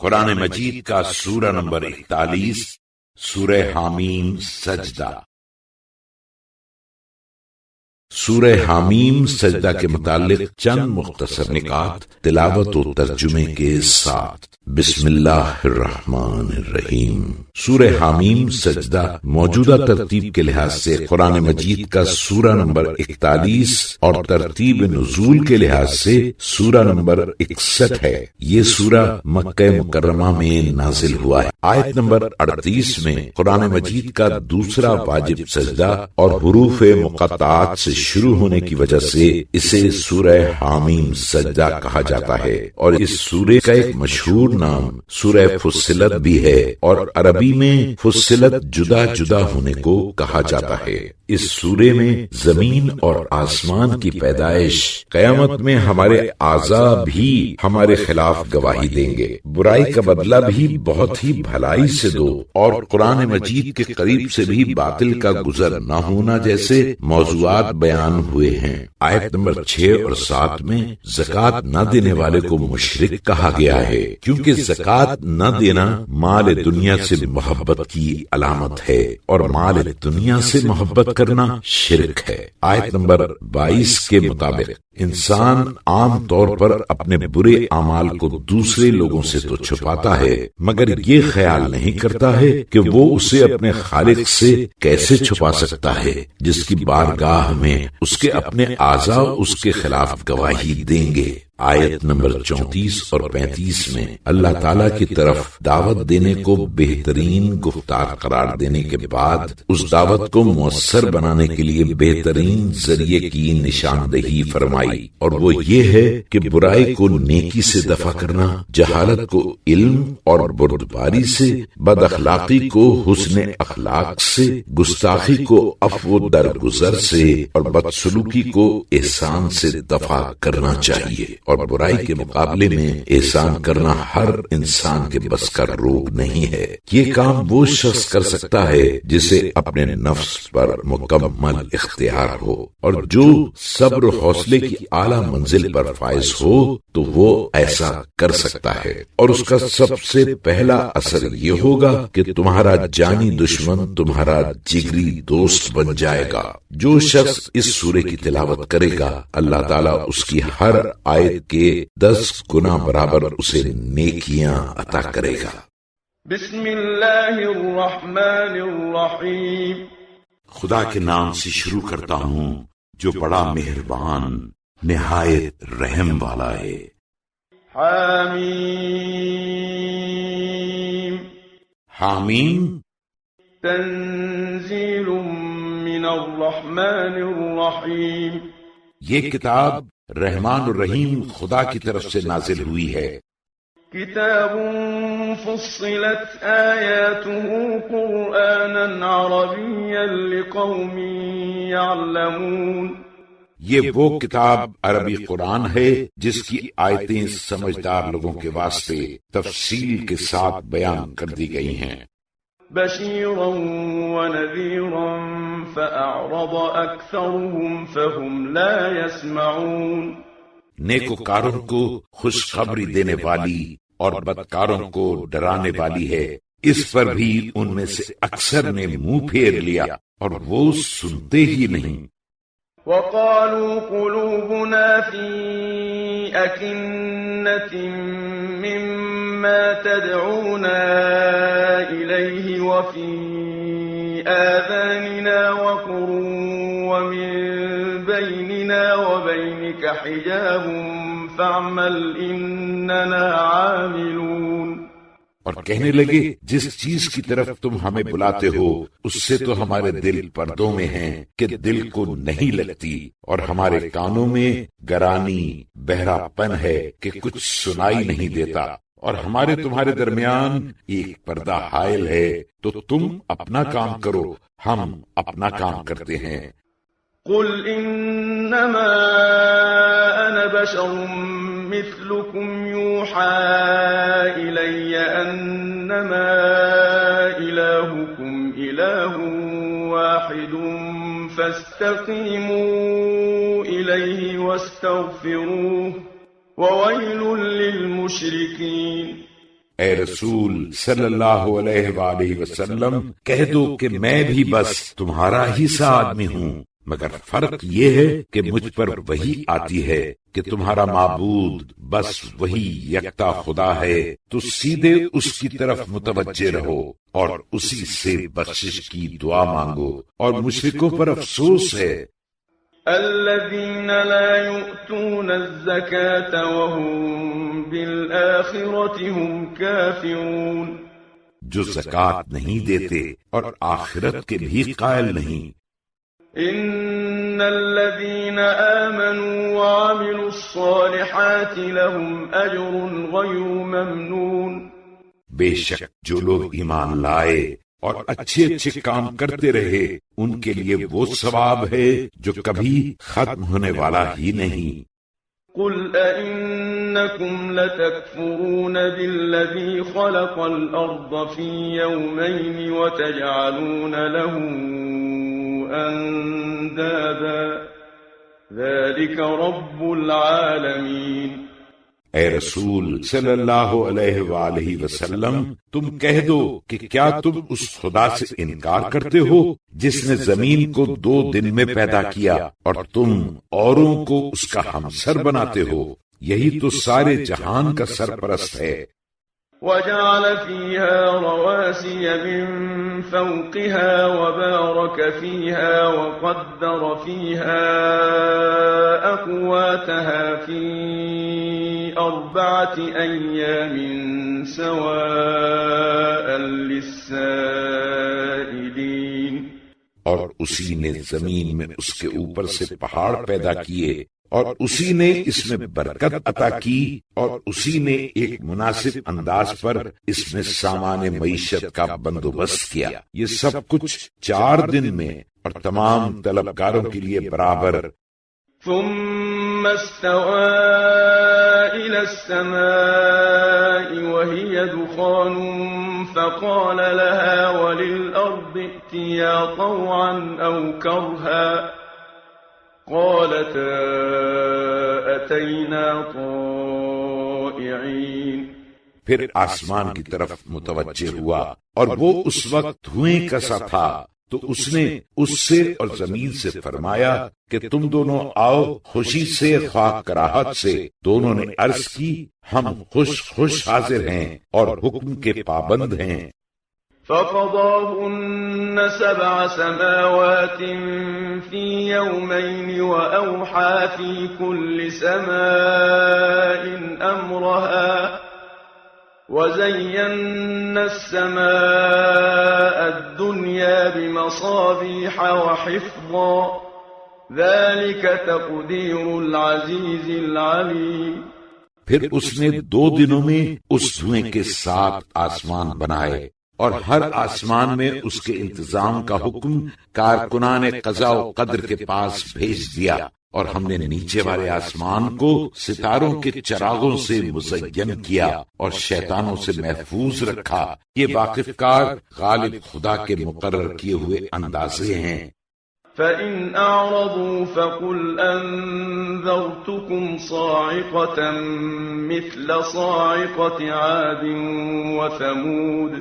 قرآن مجید کا سورہ نمبر 41، سورہ حامیم سجدہ۔ سورہ حامیم سجدہ کے متعلق چند مختصر نکات تلاوت و ترجمے کے ساتھ۔ بسم اللہ الرحمن الرحیم۔ سورہ حامیم سجدہ موجودہ ترتیب کے لحاظ سے قرآن مجید کا سورہ نمبر 41 اور ترتیب نزول کے لحاظ سے سورہ نمبر 61 ہے۔ یہ سورہ مکہ مکرمہ میں نازل ہوا ہے۔ آیت نمبر 38 میں قرآن مجید کا دوسرا واجب سجدہ اور حروف مقطعات سے شروع ہونے کی وجہ سے اسے سورہ حامیم سجدہ کہا جاتا ہے، اور اس سورے کا ایک مشہور نام سورہ فصلت بھی ہے، اور عربی میں فصلت جدا جدا ہونے کو کہا جاتا ہے۔ اس سورے میں زمین اور آسمان کی پیدائش، قیامت میں ہمارے اعضاء بھی ہمارے خلاف گواہی دیں گے، برائی کا بدلہ بھی بہت ہی بھلائی سے دو، اور قرآن مجید کے قریب سے بھی باطل کا گزر نہ ہونا جیسے موضوعات بیان ہوئے ہیں۔ آیت نمبر 6 اور 7 میں زکوٰۃ نہ دینے والے کو مشرک کہا گیا ہے، کیونکہ زکوٰۃ نہ دینا مال دنیا سے محبت کی علامت ہے، اور مال دنیا سے محبت کرنا شرک ہے۔ آیت نمبر 22 کے مطابق انسان عام طور پر اپنے برے اعمال کو دوسرے لوگوں سے تو چھپاتا ہے، مگر یہ خیال نہیں کرتا ہے کہ وہ اسے اپنے خالق سے کیسے چھپا سکتا ہے، جس کی بارگاہ میں اس کے اپنے اعضاء اس کے خلاف گواہی دیں گے۔ آیت نمبر 34 اور 35 میں اللہ تعالیٰ کی طرف دعوت دینے کو بہترین گفتار قرار دینے کے بعد اس دعوت کو مؤثر بنانے کے لیے بہترین ذریعے کی نشاندہی فرمائی، اور وہ یہ ہے کہ برائی کو نیکی سے دفع کرنا، جہالت کو علم اور بردباری سے، بد اخلاقی کو حسن اخلاق سے، گستاخی کو عفو درگزر سے، اور بدسلوکی کو احسان سے دفع کرنا چاہیے، اور برائی کے مقابلے میں احسان کرنا ہر انسان کے بس کا روگ نہیں ہے۔ یہ کام وہ شخص کر سکتا ہے جسے اپنے نفس پر مکمل اختیار ہو، اور جو صبر و حوصلے کی اعلیٰ منزل پر فائز ہو تو وہ ایسا کر سکتا ہے، اور اس کا سب سے پہلا اثر یہ ہوگا کہ تمہارا جانی دشمن تمہارا جگری دوست بن جائے گا۔ جو شخص اس سورے کی تلاوت کرے گا، اللہ تعالیٰ اس کی ہر آیت کے 10 گنا برابر اسے نیکیاں عطا کرے گا۔ بسم اللہ الرحمن الرحیم۔ خدا کے نام سے شروع کرتا ہوں جو بڑا مہربان نہایت رحم والا ہے۔ حامیم۔ حامیم تنزیل من الرحمن الرحیم۔ یہ کتاب رحمان الرحیم خدا کی طرف سے نازل ہوئی ہے۔ کتاب فصلت آیاته قرآنا عربیا لقوم یعلمون۔ یہ وہ کتاب عربی قرآن ہے جس کی آیتیں سمجھدار لوگوں کے واسطے تفصیل کے ساتھ بیان کر دی گئی ہیں۔ بشیرا ونذیرا فأعرض أكثرهم فهم لا يسمعون۔ نیکوکاروں کو خوشخبری دینے والی اور بدکاروں کو ڈرانے والی ہے، اس پر بھی ان میں سے اکثر نے منہ پھیر لیا اور وہ سنتے ہی نہیں۔ وقالوا قلوبنا في أكنة مما تدعونا إليه وفي آذاننا وقر ومن بيننا وبينك حجاب فاعمل إننا عاملون۔ اور کہنے لگے جس چیز کی طرف تم ہمیں بلاتے ہو اس سے تو ہمارے دل پردوں میں ہیں کہ دل کو نہیں لگتی، اور ہمارے کانوں میں گرانی بہرا پن ہے کہ کچھ سنائی نہیں دیتا، اور ہمارے تمہارے درمیان ایک پردہ حائل ہے، تو تم اپنا کام کرو، ہم اپنا کام کرتے ہیں۔ قل انما انا بشر مثلكم يوحى الي انما الهكم اله واحد فاستقيموا اليه واستغفروه وويل للمشركين۔ اے رسول صلی اللہ علیہ وآلہ وسلم کہہ دو کہ میں بھی بس تمہارا ہی سا آدمی ہوں، مگر فرق یہ ہے کہ مجھ پر وحی آتی ہے کہ تمہارا معبود بس وہی یکتا خدا ہے، تو سیدھے اس کی طرف متوجہ رہو اور اسی سے بخشش کی دعا مانگو، اور مشرکوں پر افسوس ہے الذين لا يؤتون الزكاة وهم بالآخرة هم كافرون، جو زکات نہیں دیتے اور آخرت کے بھی قائل نہیں۔ ان الذين آمنوا وعملوا الصالحات لهم اجر غير ممنون، بے شک جو لوگ ایمان لائے اور اچھے اچھے کام کرتے رہے ان کے لیے وہ ثواب ہے جو کبھی ختم ہونے والا ہی نہیں۔ قل أئنكم لتكفرون بالذي خلق الأرض في يومين وتجعلون له أندادا ذلك رب العالمين۔ اے رسول صلی اللہ علیہ وآلہ وسلم تم کہہ دو کہ کیا تم اس خدا سے انکار کرتے ہو جس نے زمین کو 2 دن میں پیدا کیا اور تم اوروں کو اس کا ہمسر بناتے ہو، یہی تو سارے جہان کا سرپرست ہے۔ وجعل فيها رواسي من فوقها وبارك فيها وقدر فيها أقواتها في 4 أيام سواء للسائلين، اور اسی نے زمین میں اس کے اوپر سے پہاڑ پیدا کیے اور اسی نے اس میں برکت عطا کی اور اسی نے ایک مناسب انداز پر اس میں سامان معیشت کا بندوبست کیا، یہ سب کچھ 4 دن میں اور تمام طلبکاروں کے لیے برابر۔ ثم استوى إلى السماء وهي دخان فقال لها وللأرض ائتيا طوعا أو كرها قالتا أتينا طائعين۔ پھر آسمان کی طرف متوجہ ہوا اور وہ اس وقت دھوئیں کا سا تھا، تو اس نے اس سے اور زمین سے فرمایا کہ تم دونوں آؤ، خوشی سے خواہ کراہت سے۔ دونوں نے عرض کی ہم خوش حاضر ہیں اور حکم کے پابند ہیں۔ فقضاهن 7 سماوات في يومين وأوحى في كل سماء أمرها وزينا السماء الدنيا بمصابيح وحفظا ذلك تقدير العزيز العليم۔ پھر اس نے 2 دنوں میں اس دھوئیں کے 7 آسمان بنائے اور ہر آسمان میں اس کے انتظام کا حکم کارکنان قضاء و قدر کے پاس بھیج دیا، اور ہم نے نیچے والے آسمان کو ستاروں کے چراغوں سے مزین کیا اور شیطانوں سے محفوظ رکھا۔ یہ واقف کار غالب خدا کے مقرر کیے ہوئے اندازے ہیں۔ فَإِنْ أَعْرَضُوا فَقُلْ أَنذَرْتُكُمْ صَاعِقَةً مِثْلَ صَاعِقَةِ عَادٍ وَثَمُودَ۔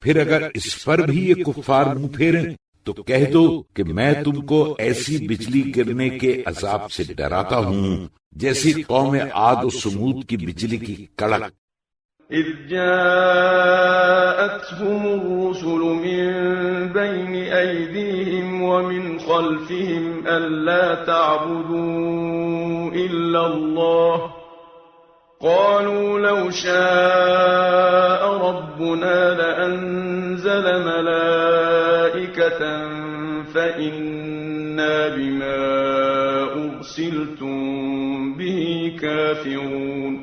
پھر اگر اس پر بھی یہ کفار منہ پھیریں تو کہہ دو کہ میں تم کو ایسی بجلی گرنے کے عذاب سے ڈراتا ہوں جیسی قوم عاد و سمود کی بجلی کی کڑک۔ اذ جاءتهم الرسل من بين أيديهم ومن خلفهم ألا تعبدوا إلا الله قالوا لو شاء ربنا لأنزل ملائكة فإنا بما أرسلتم به كافرون۔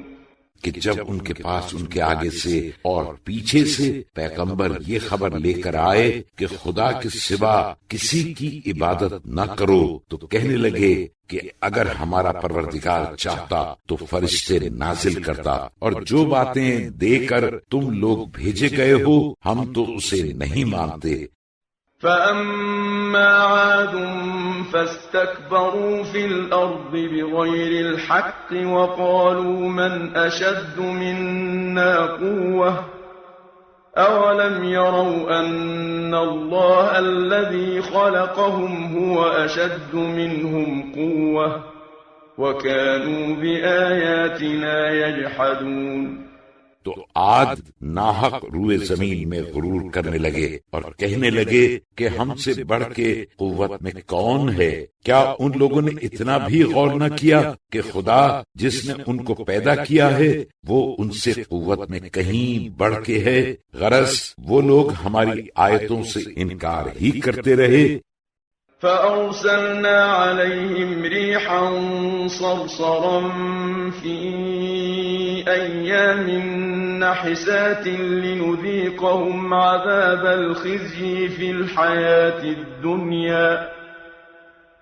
کہ جب ان کے پاس ان کے آگے سے اور پیچھے سے پیغمبر یہ خبر لے کر آئے کہ خدا کے سوا کسی کی عبادت نہ کرو تو کہنے لگے کہ اگر ہمارا پروردگار چاہتا تو فرشتے نازل کرتا، اور جو باتیں دے کر تم لوگ بھیجے گئے ہو ہم تو اسے نہیں مانتے۔ فأما عاد فاستكبروا في الأرض بغير الحق وقالوا من أشد منا قوة أولم يروا أن الله الذي خلقهم هو أشد منهم قوة وكانوا بآياتنا يجحدون۔ تو عاد ناحق روئے زمین میں غرور کرنے لگے اور کہنے لگے کہ ہم سے بڑھ کے قوت میں کون ہے؟ کیا ان لوگوں نے اتنا بھی غور نہ کیا کہ خدا جس نے ان کو پیدا کیا ہے وہ ان سے قوت میں کہیں بڑھ کے ہے؟ غرض وہ لوگ ہماری آیتوں سے انکار ہی کرتے رہے۔ فأرسلنا عليهم ريحا صرصرا في أيام نحسات لنذيقهم عذاب الخزي في الحياة الدنيا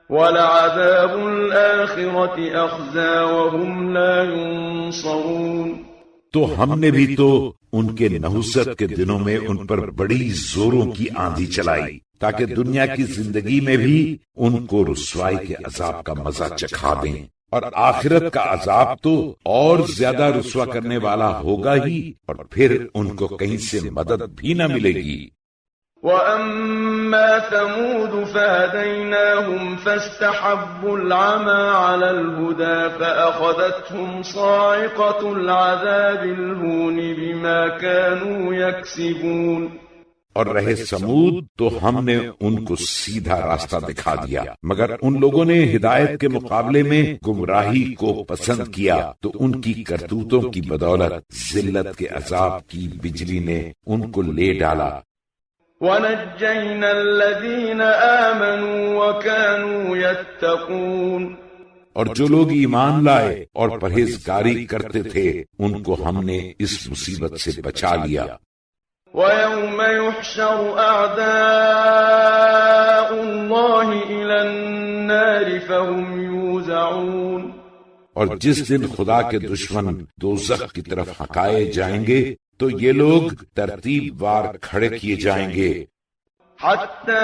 ولعذاب الآخرة أخزى وهم لا ينصرون۔ تو ہم نے بھی تو ان کے نحوست کے دنوں میں ان پر بڑی زوروں کی آندھی چلائی تاکہ دنیا کی زندگی میں بھی ان کو رسوائی کے عذاب کا مزہ چکھا دیں، اور آخرت کا عذاب تو اور زیادہ رسوا کرنے والا ہوگا ہی، اور پھر ان کو کہیں سے مدد بھی نہ ملے گی۔ وَأَمَّا ثَمُودُ فَهَدَيْنَاهُمْ فَاسْتَحَبُّوا الْعَمَى عَلَى الْهُدَى فَأَخَذَتْهُمْ صَاعِقَةُ الْعَذَابِ الْهُونِ بِمَا كَانُوا يَكْسِبُونَ۔ اور رہے سمود تو ہم نے ان کو سیدھا راستہ دکھا دیا، مگر ان لوگوں نے ہدایت کے مقابلے میں گمراہی کو پسند کیا تو ان کی کرتوتوں کی بدولت ذلت کے عذاب کی بجلی نے ان کو لے ڈالا۔ وَنَجَّيْنَا الَّذِينَ آمَنُوا وَكَانُوا يَتَّقُونَ۔ اور جو لوگ ایمان لائے اور پرہیزگاری کرتے تھے ان کو ہم نے اس مصیبت سے بچا لیا۔ وَيَوْمَ يُحْشَرُ أَعْدَاءُ اللَّهِ إِلَى النَّارِ فَهُمْ يُوزَعُونَ۔ اور جس دن خدا کے دشمن دوزخ کی طرف ہکائے جائیں گے تو یہ لوگ ترتیب وار کھڑے کیے جائیں گے۔ حَتَّى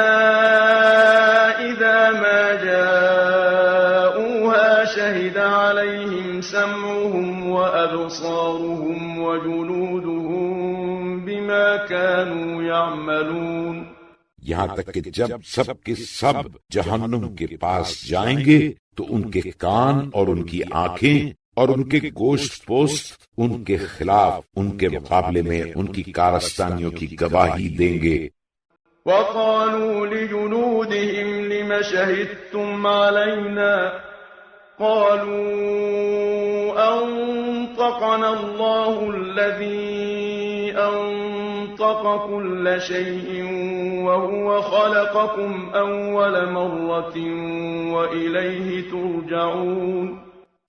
إِذَا مَا جَاءُوهَا شَهِدَ عَلَيْهِمْ سَمْعُهُمْ وَأَبْصَارُهُمْ وَجُلُودُهُمْ بِمَا كَانُوا يَعْمَلُونَ۔ یہاں تک کہ جب سب کے سب جہنم کے پاس جائیں گے تو ان کے کان اور ان کی آنکھیں اور ان کے گوشت پوست ان کے خلاف ان کے مقابلے میں ان کی کارستانیوں کی گواہی دیں گے۔ وَقَالُوا لِجُلُودِهِمْ لِمَ شَهِدتُّمْ عَلَيْنَا قَالُوا أَنطَقَنَا اللَّهُ الَّذِي أَنطَقَ كُلَّ شَيْءٍ وَهُوَ خَلَقَكُمْ أَوَّلَ مَرَّةٍ وَإِلَيْهِ تُرْجَعُونَ۔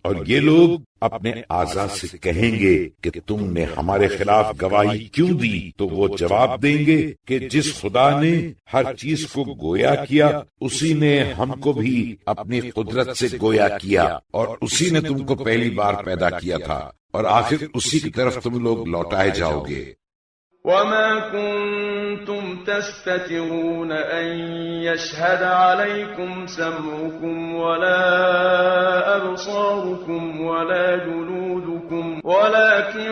اور یہ لوگ اپنے اعضاء سے کہیں گے کہ تم نے ہمارے خلاف گواہی کیوں دی؟ تو وہ جواب دیں گے کہ جس خدا نے ہر چیز کو گویا کیا اسی نے ہم کو بھی اپنی قدرت سے گویا کیا، اور اسی نے تم کو پہلی بار پیدا کیا تھا، اور آخر اسی کی طرف تم لوگ لوٹائے جاؤ گے۔ وَمَا كُنتُمْ تَسْتَتِرُونَ أَن يَشْهَدَ عَلَيْكُمْ سَمْعُكُمْ وَلَا أَبْصَارُكُمْ وَلَا جُلُودُكُمْ وَلَكِنْ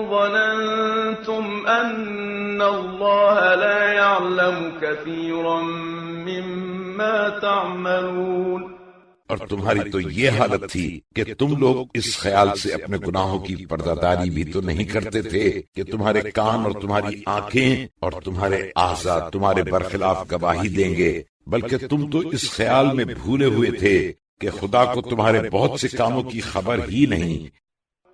ظَنَنْتُمْ أَنَّ اللَّهَ لَا يَعْلَمُ كَثِيرًا مِّمَّا تَعْمَلُونَ۔ اور تمہاری تو یہ حالت تھی کہ تم لوگ اس خیال سے اپنے گناہوں کی پردہ بھی تو نہیں کرتے تھے کہ تمہارے کان اور تمہاری آنکھیں اور تمہارے اعضاء تمہارے برخلاف گواہی دیں گے، بلکہ تم تو اس خیال میں بھولے ہوئے تھے کہ خدا کو تمہارے بہت سے کاموں کی خبر ہی نہیں۔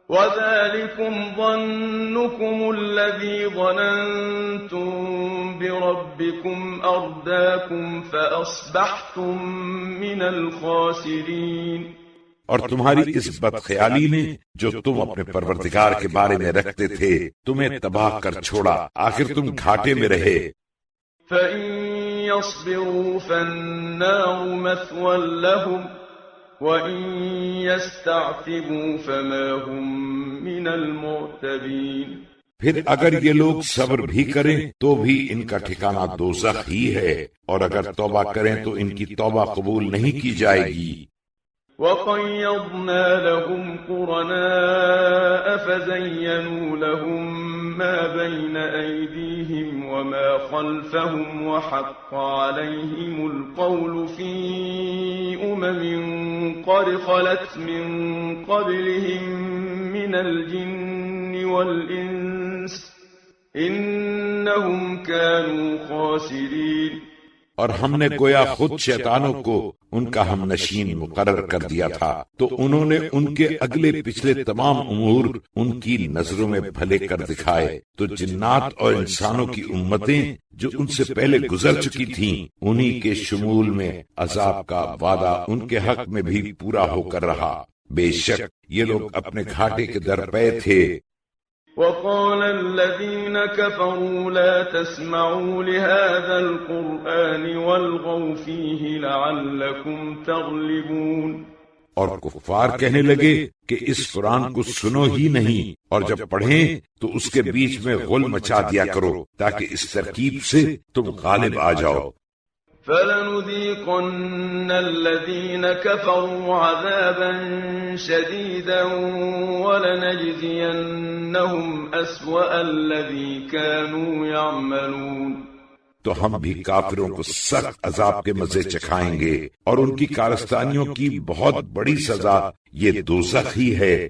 وَذَلِكُمْ ظَنُّكُمُ الَّذِي ظَنَنْتُمْ بِرَبِّكُمْ أَرْدَاكُمْ فَأَصْبَحْتُمْ مِنَ الْخَاسِرِينَ۔ اور تمہاری اس بد خیالی نے جو تم اپنے پروردگار کے بارے میں رکھتے تھے تمہیں تباہ کر چھوڑا، آخر تم گھاٹے میں رہے۔ فَإِن يَصْبِرُوا فَالنَّارُ مَثْوًى لَهُمْ وَإِن يَسْتَعْتِبُوا فَمَا هُمْ مِنَ الْمُعْتَبِينَ۔ پھر اگر یہ لوگ صبر بھی کریں تو بھی ان کا ٹھکانہ دوزخ ہی ہے، اور اگر توبہ کریں تو ان کی توبہ قبول نہیں کی جائے گی۔ وَقَيَّضْنَا لَهُمْ قُرَنَاءَ فَزَيَّنُوا لَهُم مَّا بَيْنَ أَيْدِيهِمْ وَمَا خَلْفَهُمْ وَحَقَّ عَلَيْهِمُ الْقَوْلُ فِي أُمَمٍ قَدْ خَلَتْ مِن قَبْلِهِم مِّنَ الْجِنِّ وَالْإِنسِ إِنَّهُمْ كَانُوا خَاسِرِينَ۔ اور ہم نے گویا خود شیطانوں کو ان کا ہم نشین مقرر کر دیا تھا، تو انہوں نے ان کے اگلے پچھلے تمام امور ان کی نظروں میں بھلے کر دکھائے، تو جنات اور انسانوں کی امتیں جو ان سے پہلے گزر چکی تھیں، انہی کے شمول میں عذاب کا وعدہ ان کے حق میں بھی پورا ہو کر رہا۔ بے شک یہ لوگ اپنے گھاٹے کے در پے تھے۔ وَقَالَ الَّذِينَ كَفَرُوا لَا تَسْمَعُوا لِهَذَا الْقُرْآنِ وَالْغَوْا فِيهِ لَعَلَّكُمْ تَغْلِبُونَ۔ اور کفار کہنے لگے کہ اس قرآن کو سنو ہی نہیں، اور جب پڑھیں تو اس کے بیچ میں غل مچا دیا کرو تاکہ اس ترکیب سے تم غالب آ جاؤ۔ فَلَنُذِيقَنَّ الَّذِينَ كَفَرُوا عَذَابًا شَدِيدًا وَلَنَجْزِيَنَّهُمْ أَسْوَأَ الَّذِي كَانُوا يَعْمَلُونَ۔ تو ہم بھی کافروں کو سخت عذاب کے مزے چکھائیں گے، اور ان کی کارستانیوں کی بہت بڑی سزا یہ دوزخ ہی ہے۔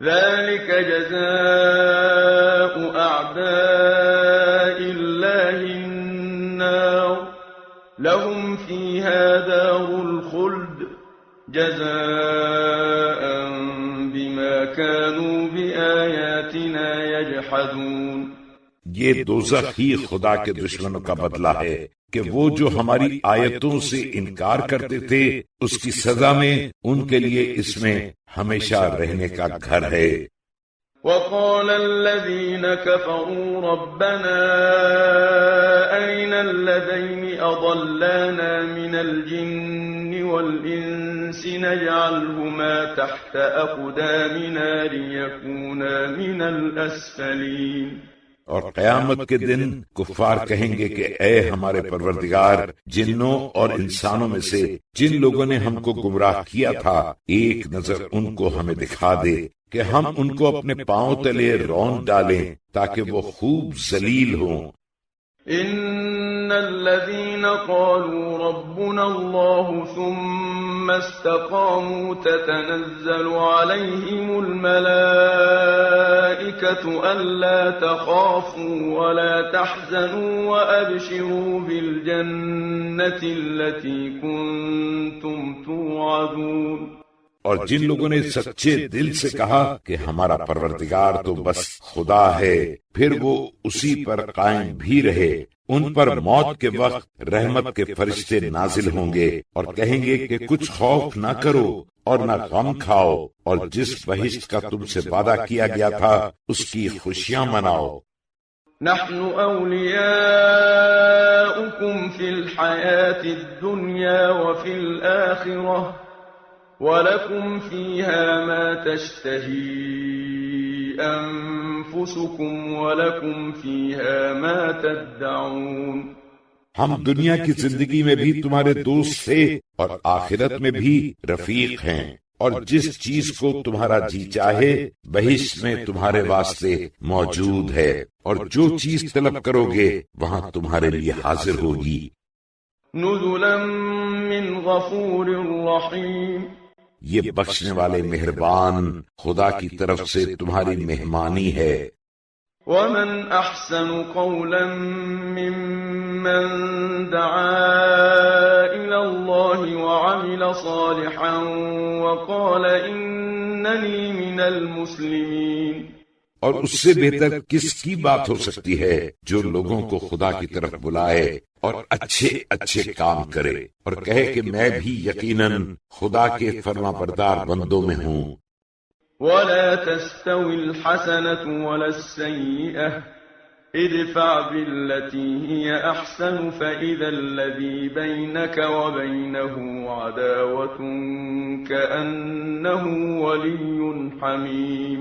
ذَلِكَ جَزَاءُ أَعْدَاءِ اللَّهِ النَّارُ لَهُمْ فِيهَا دَارُ الْخُلْدِ جَزَاءً بِمَا كَانُوا بِآيَاتِنَا يَجْحَدُونَ۔ یہ دوزخ ہی خدا کے دشمنوں کا بدلہ ہے کہ وہ جو ہماری آیتوں سے انکار کرتے تھے، اس کی سزا میں ان کے لیے اس میں ہمیشہ رہنے کا گھر ہے۔ وَقَالَ الَّذِينَ كَفَرُوا رَبَّنَا أَرِنَا اللَّذَيْنِ أَضَلَّانَا مِنَ الْجِنِّ وَالْإِنسِ نَجْعَلْهُمَا تَحْتَ أَقْدَامِنَا لِيَكُونَا مِنَ الْأَسْفَلِينَ۔ اور قیامت کے دن کفار کہیں گے کہ اے ہمارے پروردگار، جنوں اور انسانوں میں سے جن لوگوں نے ہم کو گمراہ کیا تھا، ایک نظر ان کو ہمیں دکھا دے کہ ہم ان کو اپنے پاؤں تلے رون ڈالیں تاکہ وہ خوب ذلیل ہوں۔ ان الذين قالوا ربنا الله ثم استقاموا تتنزل عليهم الملائكة ألا تخافوا ولا تحزنوا وأبشروا بالجنة التي كنتم توعدون۔ اور جن لوگوں نے سچے دل سے کہا کہ ہمارا پروردگار تو بس خدا ہے، پھر وہ اسی پر قائم بھی رہے، ان پر موت کے وقت رحمت کے فرشتے نازل ہوں گے اور کہیں گے کہ کچھ خوف نہ کرو اور نہ غم کھاؤ، اور جس بہشت کا تم سے وعدہ کیا گیا تھا اس کی خوشیاں مناؤ۔ نحن أولياؤكم في الحياة الدنيا وفي الآخرة وَلَكُمْ فِيهَا مَا تَشْتَهِي أَنفُسُكُمْ وَلَكُمْ فِيهَا مَا تَدَّعُونَ۔ ہم دنیا کی زندگی میں بھی تمہارے دوست تھے اور آخرت میں بھی رفیق ہیں، اور جس چیز کو تمہارا جی چاہے بہشت میں تمہارے واسطے موجود ہے، اور جو چیز طلب کرو گے وہاں تمہارے لیے حاضر ہوگی۔ نُزُلًا مِّنْ غَفُورٍ رَّحِيمٍ۔ یہ بخشنے والے مہربان خدا کی طرف سے تمہاری مہمانی ہے۔ وَمَنْ أَحْسَنُ قَوْلًا مِّمَّن دَعَا إِلَى اللَّهِ وَعَمِلَ صَالِحًا وَقَالَ إِنَّنِي مِنَ الْمُسْلِمِينَ۔ اور اس سے بہتر کس کی بات ہو سکتی ہے جو لوگوں کو خدا کی طرف بلائے اور اچھے اچھے کام کرے اور کہے کہ میں بھی یقیناً خدا کے فرما بردار بندوں میں ہوں۔ وَلَا تَسْتَوِي الْحَسَنَةُ وَلَا السَّيِّئَةُ ادْفَعْ بِالَّتِي هِيَ أَحْسَنُ فَإِذَا الَّذِي بَيْنَكَ وَبَيْنَهُ عَدَاوَةٌ كَأَنَّهُ وَلِيٌّ حَمِيمٌ۔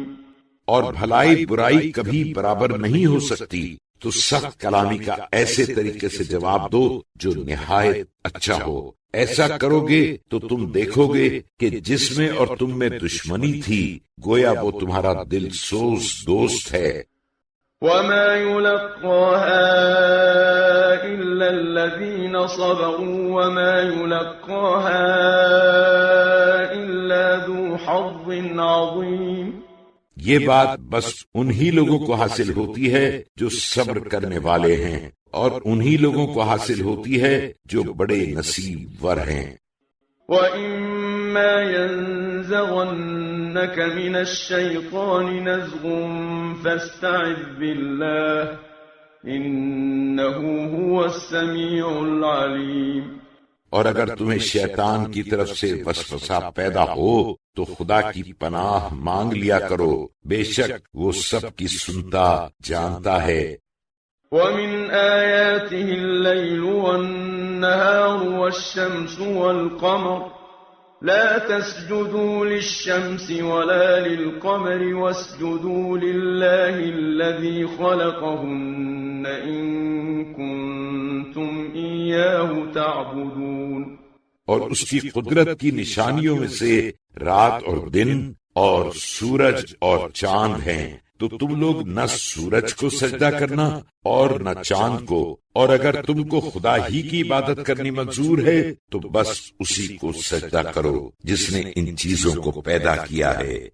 اور بھلائی برائی کبھی برابر نہیں ہو سکتی، تو سخت کلامی کا ایسے طریقے سے جواب دو جو نہایت اچھا ہو۔ ایسا کرو گے تو تم دیکھو گے کہ جس میں اور تم میں دشمنی تھی گویا وہ تمہارا دل سوز دوست ہے۔ وما يلقاها إلا الذين صبروا وما يلقاها إلا ذو حظ عظيم۔ یہ بات بس انہی لوگوں کو حاصل ہوتی ہے جو صبر کرنے والے ہیں، اور انہی لوگوں کو حاصل ہوتی ہے جو بڑے نصیب ور ہیں۔ وَإِمَّا يَنزَغَنَّكَ مِنَ الشَّيْطَانِ نَزْغٌ فَاسْتَعِذْ بِاللَّهِ إِنَّهُ هُوَ السَّمِيعُ الْعَلِيمُ۔ اور اگر تمہیں شیطان کی طرف سے وسوسہ پیدا ہو تو خدا کی پناہ مانگ لیا کرو، بے شک وہ سب کی سنتا جانتا ہے۔ وَمِنْ آيَاتِهِ اللَّيْلُ وَالنَّهَارُ وَالشَّمْسُ وَالْقَمَرُ لَا تَسْجُدُوا لِلشَّمْسِ وَلَا لِلْقَمَرِ وَاسْجُدُوا لِلَّهِ الَّذِي خَلَقَهُنَّ إِن كُنتُمْ إِيَّاهُ تَعْبُدُونَ۔ اور اس کی قدرت کی نشانیوں میں سے رات اور دن اور سورج اور چاند ہیں، تو تم لوگ نہ سورج کو سجدہ کرنا اور نہ چاند کو، اور اگر تم کو خدا ہی کی عبادت کرنی منظور ہے تو بس اسی کو سجدہ کرو جس نے ان چیزوں کو پیدا کیا ہے۔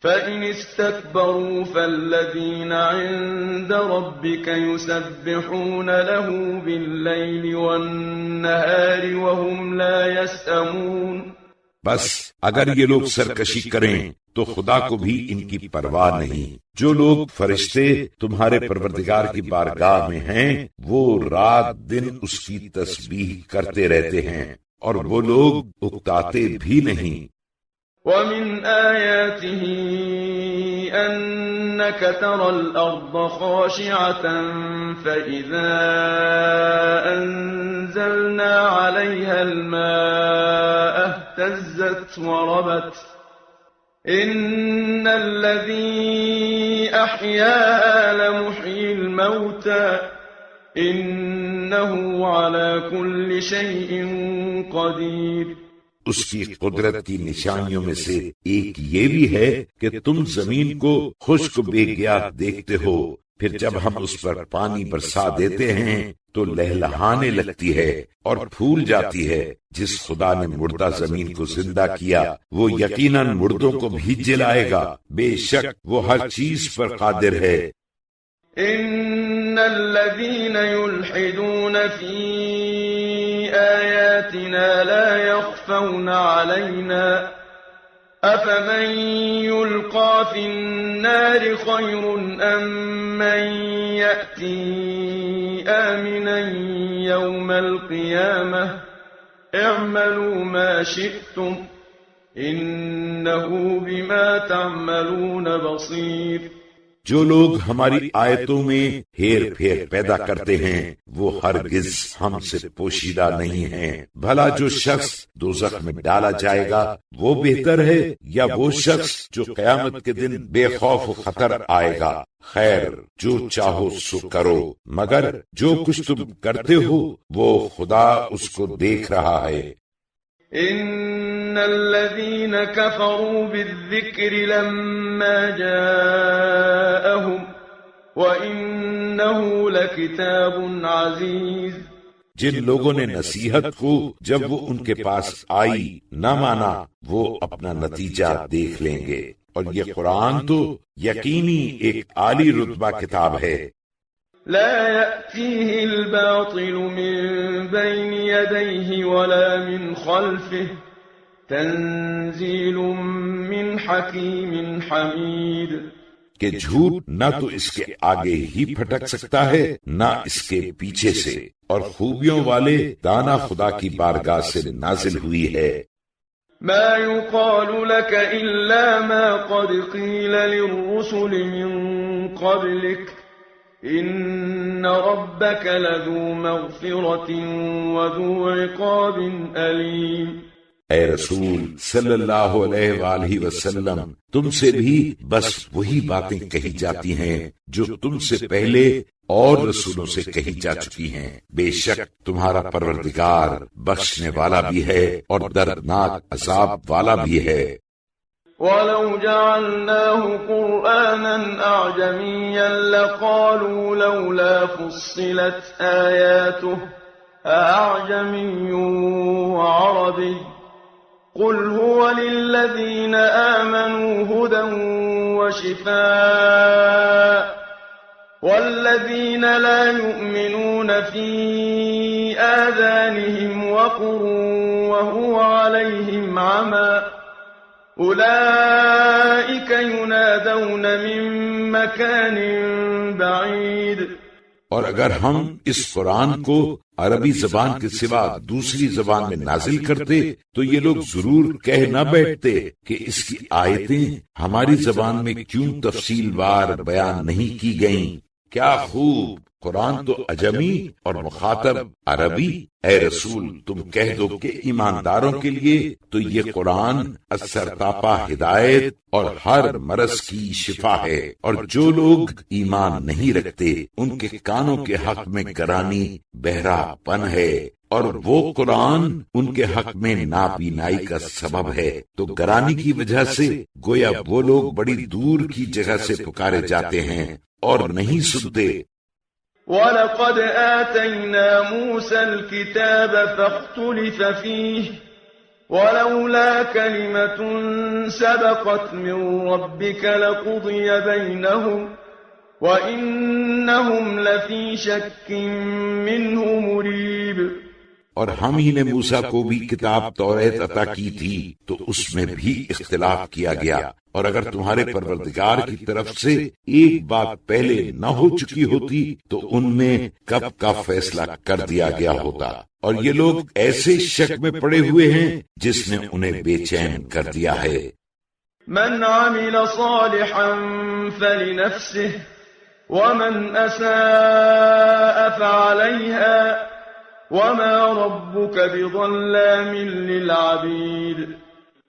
فَإِنِ اسْتَكْبَرُوا فَالَّذِينَ عِندَ رَبِّكَ يُسَبِّحُونَ لَهُ بِاللَّيْلِ وَالنَّهَارِ وَهُمْ لَا يَسْأَمُونَ۔ بس اگر یہ لوگ سرکشی کریں تو خدا کو بھی ان کی پرواہ نہیں۔ جو لوگ فرشتے تمہارے پروردگار کی بارگاہ میں ہیں وہ رات دن اس کی تسبیح کرتے رہتے ہیں، اور وہ لوگ اکتاتے بھی نہیں۔ وَمِنْ آيَاتِهِ أَنَّكَ تَرَى الْأَرْضَ خَاشِعَةً فَإِذَا أَنزَلْنَا عَلَيْهَا الْمَاءَ اهْتَزَّتْ وَرَبَتْ إِنَّ الَّذِي أَحْيَاهَا لَمُحْيِي الْمَوْتَى إِنَّهُ عَلَى كُلِّ شَيْءٍ قَدِيرٌ۔ اس کی قدرت کی نشانیوں میں سے ایک یہ بھی ہے کہ تم زمین کو خشک بے گیاہ دیکھتے ہو، پھر جب ہم اس پر پانی برسا دیتے ہیں تو لہلہانے لگتی ہے اور پھول جاتی ہے۔ جس خدا نے مردہ زمین کو زندہ کیا وہ یقیناً مردوں کو بھی جلائے گا، بے شک وہ ہر چیز پر قادر ہے۔ إِنَّ الَّذِينَ يُلْحِدُونَ فِي آيَاتِنَا لَا يَخْفَوْنَ عَلَيْنَا أَفَمَن يُلْقَىٰ فِي النَّارِ خَيْرٌ أَم مَّن يَأْتِي آمِنًا يَوْمَ الْقِيَامَةِ اعْمَلُوا مَا شِئْتُمْ إِنَّهُ بِمَا تَعْمَلُونَ بَصِيرٌ۔ جو لوگ ہماری آیتوں میں ہیر پھیر پیدا کرتے ہیں وہ ہرگز ہم سے پوشیدہ نہیں ہیں۔ بھلا جو شخص دوزخ میں ڈالا جائے گا وہ بہتر ہے یا وہ شخص جو قیامت کے دن بے خوف و خطر آئے گا؟ خیر جو چاہو سو کرو، مگر جو کچھ تم کرتے ہو وہ خدا اس کو دیکھ رہا ہے۔ إِنَّ الَّذِينَ كَفَرُوا بِالذِّكْرِ لَمَّا جَاءَهُمْ وَإِنَّهُ لَكِتَابٌ عَزِيزٌ۔ جن لوگوں نے نصیحت کو جب وہ ان کے پاس آئی نہ مانا وہ اپنا نتیجہ دیکھ لیں گے، اور یہ قرآن تو یقینی ایک عالی رتبہ کتاب ہے۔ لا يأتيه الباطل من بين يديه ولا من خلفه تنزيل من حكيم حميد۔ کہ جھوٹ نہ تو اس کے آگے ہی پھٹک سکتا ہے نہ اس کے پیچھے سے، اور خوبیوں والے دانا خدا کی بارگاہ سے نازل ہوئی ہے۔ ما يقال لك إلا ما قد قيل للرسل من قبلك إن ربك لذو مغفرة وذو عقاب أليم۔ اے رسول صلی اللہ علیہ وآلہ وسلم، تم سے بھی بس وہی باتیں کہی جاتی ہیں جو تم سے پہلے اور رسولوں سے کہی جا چکی ہیں۔ بے شک تمہارا پروردگار بخشنے والا بھی ہے اور دردناک عذاب والا بھی ہے۔ وَلَوْ جَعَلْنَاهُ قُرْآنًا أَعْجَمِيًّا لَقَالُوا لَوْلَا فُصِّلَتْ آيَاتُهُ أَأَعْجَمِيٌّ وَعَرَبِيٌّ قُلْ هُوَ لِلَّذِينَ آمَنُوا هُدًى وَشِفَاءٌ وَالَّذِينَ لَا يُؤْمِنُونَ فِي آذَانِهِمْ وَقْرٌ وَهُوَ عَلَيْهِمْ عَمًى أُولَئِكَ يُنَادَوْنَ مِن مَّكَانٍ بَعِيدٍ۔ اور اگر ہم اس قرآن کو عربی زبان کے سوا دوسری زبان میں نازل کرتے تو یہ لوگ ضرور کہہ نہ بیٹھتے کہ اس کی آیتیں ہماری زبان میں کیوں تفصیل وار بیان نہیں کی گئیں۔ کیا خوب، قرآن تو اجمی اور مخاطب عربی۔ اے رسول تم کہہ دو کہ ایمانداروں کے لیے تو یہ قرآن سرتاپا ہدایت اور ہر مرض کی شفا ہے، اور جو لوگ ایمان نہیں رکھتے ان کے کانوں کے حق میں گرانی بہرا پن ہے، اور وہ قرآن ان کے حق میں نابینائی کا سبب ہے۔ تو گرانی کی وجہ سے گویا وہ لوگ بڑی دور کی جگہ سے پکارے جاتے ہیں اور نہیں سنتے۔ وَلَقَدْ آتَيْنَا مُوسَى الْكِتَابَ فَاخْتُلِفَ فِيهِ وَلَوْلَا كَلِمَةٌ سَبَقَتْ مِنْ رَبِّكَ لَقُضِيَ بَيْنَهُمْ وَإِنَّهُمْ لَفِي شَكٍّ مِّنْهُ مُرِيبٍ۔ اور ہم ہی نے موسیٰ کو بھی کتاب توریت عطا کی تھی تو اس میں بھی اختلاف کیا گیا، اور اگر تمہارے پروردگار کی طرف سے ایک بات پہلے نہ ہو چکی ہوتی تو ان میں کب کا فیصلہ کر دیا گیا ہوتا، اور یہ لوگ ایسے شک میں پڑے ہوئے ہیں جس نے انہیں بے چین کر دیا ہے۔ من عمل صالحا فلنفسه ومن اساء فعليها وما ربك بظلام للعبید۔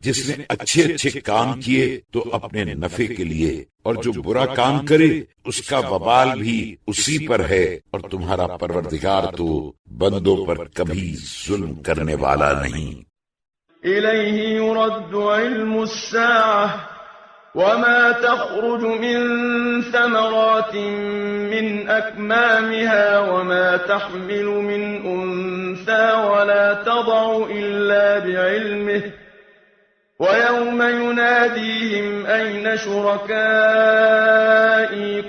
جس نے اچھے اچھے کام کیے تو اپنے نفع کے لیے، اور جو برا کام کرے اس کا وبال بھی اسی پر ہے، اور تمہارا پروردگار تو بندوں پر کبھی ظلم کرنے والا نہیں۔ الیہ یرد علم الساعة وما تخرج من ثمرات من اکمامها وما تحمل من انثى ولا تضع الا بعلمه وَيَوْمَ يُنَادِيهِمْ أَيْنَ شُرَكَائِي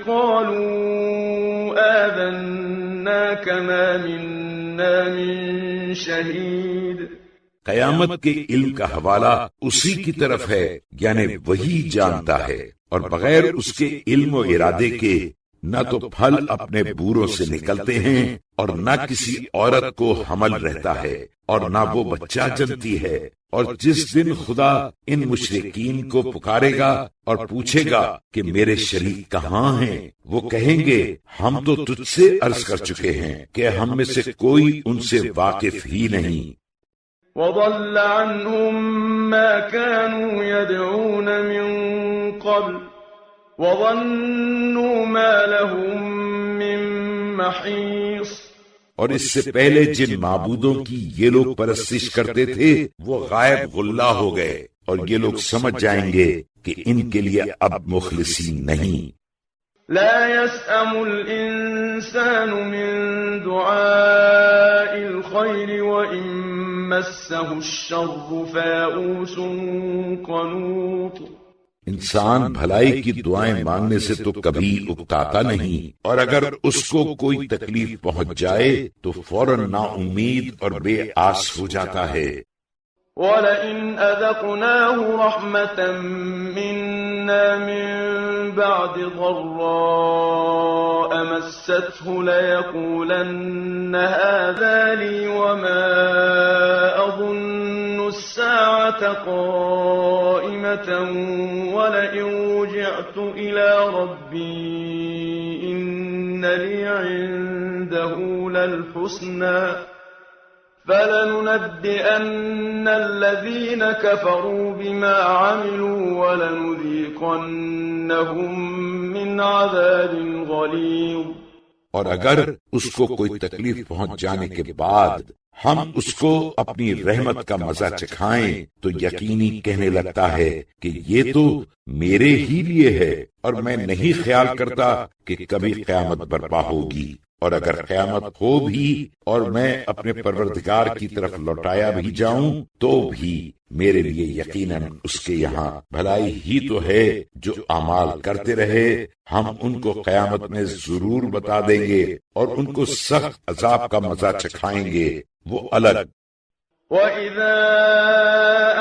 قَالُوا آذَنَّاكَ مَا مِنَّا مِن شَهِيدٍ۔ قیامت کے علم کا حوالہ اسی کی طرف ہے، یعنی وہی جانتا ہے، اور بغیر اس کے علم و ارادے کے نہ تو پھل اپنے بوروں سے نکلتے ہیں اور نہ کسی عورت کو حمل رہتا ہے اور نہ وہ بچہ جنتی ہے۔ اور جس دن خدا ان مشرکین کو پکارے گا اور پوچھے گا کہ میرے شریک کہاں ہیں، وہ کہیں گے ہم تو تجھ سے عرض کر چکے ہیں کہ ہم میں سے کوئی ان سے واقف ہی نہیں۔ وَضَلَّ عَنْهُمْ مَا كَانُوا يَدْعُونَ مِن قَبْلُ وَظَنُّوا مَا لَهُم مِّن مَّحِيصٍ۔ اور اس سے پہلے جن معبودوں کی یہ لوگ پرستش کرتے تھے وہ غائب غلہ ہو گئے، اور یہ لوگ سمجھ جائیں گے کہ ان کے لیے اب مخلصین نہیں۔ لا يسأم الإنسان من دعاء الخير وإن مسه الشر فيئوس قنوط۔ انسان بھلائی کی دعائیں مانگنے سے تو کبھی اکتاتا نہیں، اور اگر اس کو کوئی تکلیف پہنچ جائے تو فوراً نا امید اور بے آس ہو جاتا ہے۔ وَلَئِنْ أَذَقْنَاهُ رَحْمَةً مِنَّا مِن بَعْدِ ضَرَّاءَ مَسَّتْهُ لَيَقُولَنَّ هَذَا لِي وَمَا أَظُنُّ السَّاعَةَ قَائِمَةً وَلَئِن رُجِعْتُ إِلَى رَبِّي إِنَّ لِي عِندَهُ لَلْحُسْنَى فَلَنُنَبِّئَنَّ الَّذِينَ كَفَرُوا بِمَا عَمِلُوا وَلَنُذِيقَنَّهُم مِّنْ عَذَابٍ غَلِيظٍ۔ اور اگر اس کو کوئی تکلیف پہنچ جانے کے بعد ہم اس کو اپنی رحمت کا مزہ چکھائیں تو یقینی کہنے لگتا ہے کہ یہ تو میرے ہی لیے ہے، اور میں نہیں خیال کرتا کہ کبھی قیامت برپا ہوگی، اور اگر قیامت ہو بھی اور میں اپنے پروردگار کی طرف لوٹایا بھی جاؤں تو بھی میرے لیے یقیناً اس کے یہاں بھلائی ہی تو ہے۔ جو اعمال کرتے رہے ہم ان کو قیامت میں ضرور بتا دیں گے اور ان کو سخت عذاب کا مزہ چکھائیں گے، وہ الگ۔ وَإِذَا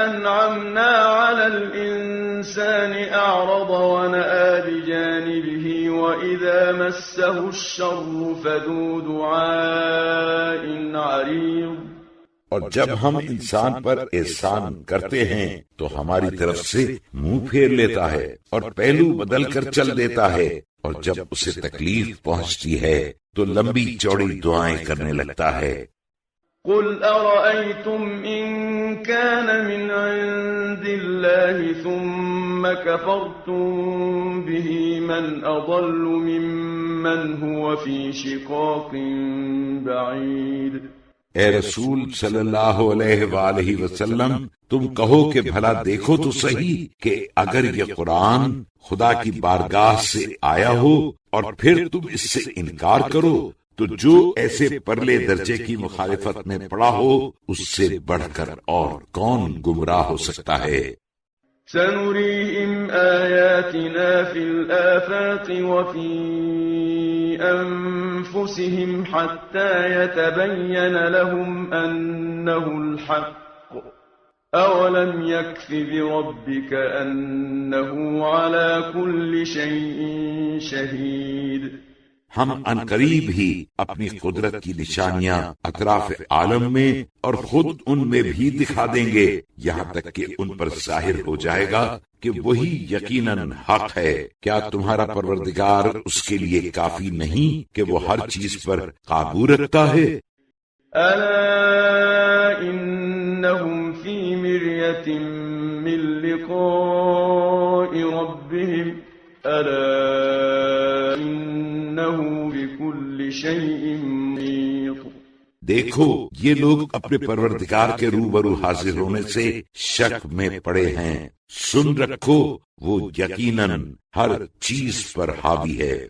أَنْعَمْنَا عَلَى الْإِنسَانِ أَعْرَضَ وَنَأَىٰ بِجَانِبِهِ وَإِذَا مَسَّهُ الشَّرُّ فَذُو دُعَاءٍ عَرِيضٍ۔ اور جب ہم انسان پر احسان کرتے ہیں تو ہماری طرف سے منہ پھیر لیتا ہے اور پہلو بدل کر چل دیتا ہے، اور جب اسے تکلیف پہنچتی ہے تو لمبی چوڑی دعائیں کرنے لگتا ہے۔ قُلْ أَرَأَيْتُمْ إِن كَانَ مِنْ عِندِ اللَّهِ ثُمَّ كَفَرْتُم بِهِ مَنْ أَضَلُّ مِمَّنْ هُوَ فِي شِقَاقٍ بَعِيدٍ۔ اے رسول صلی اللہ علیہ وآلہ وسلم، تم کہو کہ بھلا دیکھو تو صحیح کہ اگر یہ قرآن خدا کی بارگاہ سے آیا ہو اور پھر تم اس سے انکار کرو تو جو ایسے پرلے درجے کی مخالفت میں پڑا ہو اس سے بڑھ کر اور کون گمراہ ہو سکتا ہے۔ سَنُرِيهِمْ آيَاتِنَا فِي الْآفَاقِ وَفِي أَنفُسِهِمْ حَتَّى يَتَبَيَّنَ لَهُمْ أَنَّهُ الْحَقُّ أَوَلَمْ يَكْفِ بِرَبِّكَ أَنَّهُ عَلَى كُلِّ شَيْءٍ شَهِيدٌ۔ ہم عنقریب ہی اپنی قدرت کی نشانیاں اطراف عالم میں اور خود ان میں بھی دکھا دیں گے، یہاں تک کہ ان پر ظاہر ہو جائے گا کہ وہی یقیناً حق ہے۔ کیا تمہارا پروردگار اس کے لیے کافی نہیں کہ وہ ہر چیز پر قابو رکھتا ہے؟ أَلَا إِنَّهُمْ فِي مِرْيَةٍ مِّن لِقَاءِ رَبِّهِمْ أَلَا إِنَّهُ بِكُلِّ شَيْءٍ مُحِيطٌ۔ دیکھو یہ لوگ اپنے پروردگار کے روبرو حاضر ہونے سے شک میں پڑے ہیں، سن رکھو وہ یقیناً ہر چیز پر حاوی ہے۔